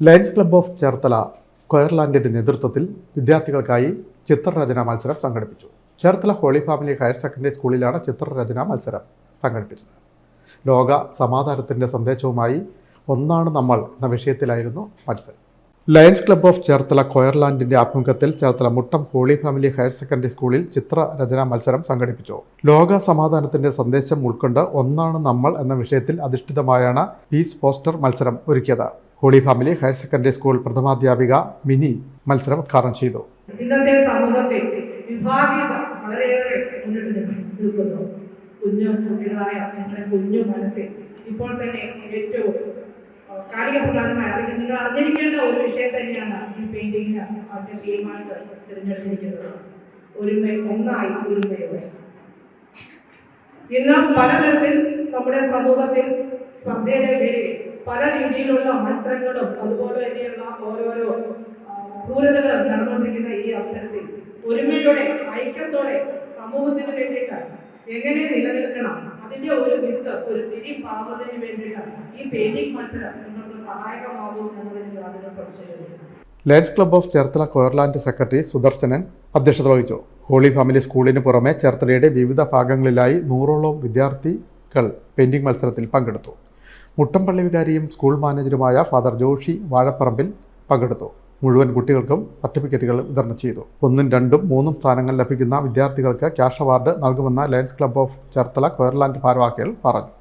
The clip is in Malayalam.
ലയൺസ് ക്ലബ്ബ് ഓഫ് ചേർത്തല കൊയർലാൻഡിന്റെ നേതൃത്വത്തിൽ വിദ്യാർത്ഥികൾക്കായി ചിത്രരചനാ മത്സരം സംഘടിപ്പിച്ചു. Cherthala holy family higher secondary സ്കൂളിലാണ് ചിത്രരചനാ മത്സരം സംഘടിപ്പിച്ചത്. ലോക സമാധാനത്തിന്റെ സന്ദേശവുമായി ഒന്നാണ് നമ്മൾ എന്ന വിഷയത്തിലായിരുന്നു മത്സരം. ലയൺസ് ക്ലബ്ബ് ഓഫ് ചേർത്തല കൊയർലാൻഡിന്റെ ആഭിമുഖ്യത്തിൽ Cherthala Muttom holy family higher secondary സ്കൂളിൽ ചിത്രരചനാ മത്സരം സംഘടിപ്പിച്ചു. ലോക സമാധാനത്തിന്റെ സന്ദേശം ഉൾക്കൊണ്ട് ഒന്നാണ് നമ്മൾ എന്ന വിഷയത്തിൽ അധിഷ്ഠിതമായാണ് പീസ് പോസ്റ്റർ മത്സരം ഒരുക്കിയത്. Holy family higher secondary school പ്രഥമാധ്യാപിക മിനി മത്സരം ഉദ്ഘാടനം ചെയ്തു. ഇന്നത്തെ സമൂഹത്തിൽ വിഭാഗീയത വളരെയേറെ മുന്നിട്ട് നിൽക്കുന്നു. കുഞ്ഞു കുട്ടികളായ നിങ്ങളുടെ കുഞ്ഞു മനസ്സിൽ ഇപ്പോൾ തന്നെ ഏറ്റവും കാലിക പ്രധാനമായ അല്ലെങ്കിൽ നിങ്ങൾ അറിഞ്ഞിരിക്കേണ്ട ഒരു വിഷയം തന്നെയാണ് ഈ പെയിന്റിങ്ങിന് അതിന്റെ തീരുമാനങ്ങൾ തിരഞ്ഞെടുത്തിരിക്കുന്നത്. ഒന്നായി ഒരുമയോടെ. ഇന്ന് പലതരത്തിൽ നമ്മുടെ സമൂഹത്തിൽ സ്പർദ്ധയുടെ പേരിൽ പല രീതിയിലുള്ള മത്സരങ്ങളും അതുപോലെ തന്നെയുള്ള ഓരോരോ ക്രൂരതകളും നടന്നുകൊണ്ടിരിക്കുന്ന ഈ അവസരത്തിൽ ഒരുമയോടെ ഐക്യത്തോടെ സമൂഹത്തിന് വേണ്ടിയിട്ട് എങ്ങനെ നിലനിൽക്കണം അതിന്റെ ഒരു വിത്ത് ഒരു തിരിപ്പാകുന്നതിന് വേണ്ടിയിട്ടാണ് ഈ പെയിന്റിംഗ് മത്സരം നിങ്ങൾക്ക് സഹായകമാകും എന്നതിന് യാതൊരു സംശയമില്ല. Lions club of Cherthala Coirland secretary Sudarsanan അധ്യക്ഷത വഹിച്ചു. ഹോളി ഫാമിലി സ്കൂളിന് പുറമെ ചേർത്തലയുടെ വിവിധ ഭാഗങ്ങളിലായി 100ഓളം വിദ്യാർത്ഥികൾ പെയിന്റിംഗ് മത്സരത്തിൽ പങ്കെടുത്തു. മുട്ടംപള്ളി വികാരിയും സ്കൂൾ മാനേജറുമായ ഫാദർ ജോഷി വാഴപ്പറമ്പിൽ പങ്കെടുത്തു. മുഴുവൻ കുട്ടികൾക്കും സർട്ടിഫിക്കറ്റുകൾ വിതരണം ചെയ്തു. 1, 2, 3 സ്ഥാനങ്ങൾ ലഭിക്കുന്ന വിദ്യാർത്ഥികൾക്ക് ക്യാഷ് അവാർഡ് നൽകുമെന്ന് ലയൺസ് ക്ലബ്ബ് ഓഫ് ചേർത്തല കൊയർലാൻഡ് ഭാരവാഹികൾ പറഞ്ഞു.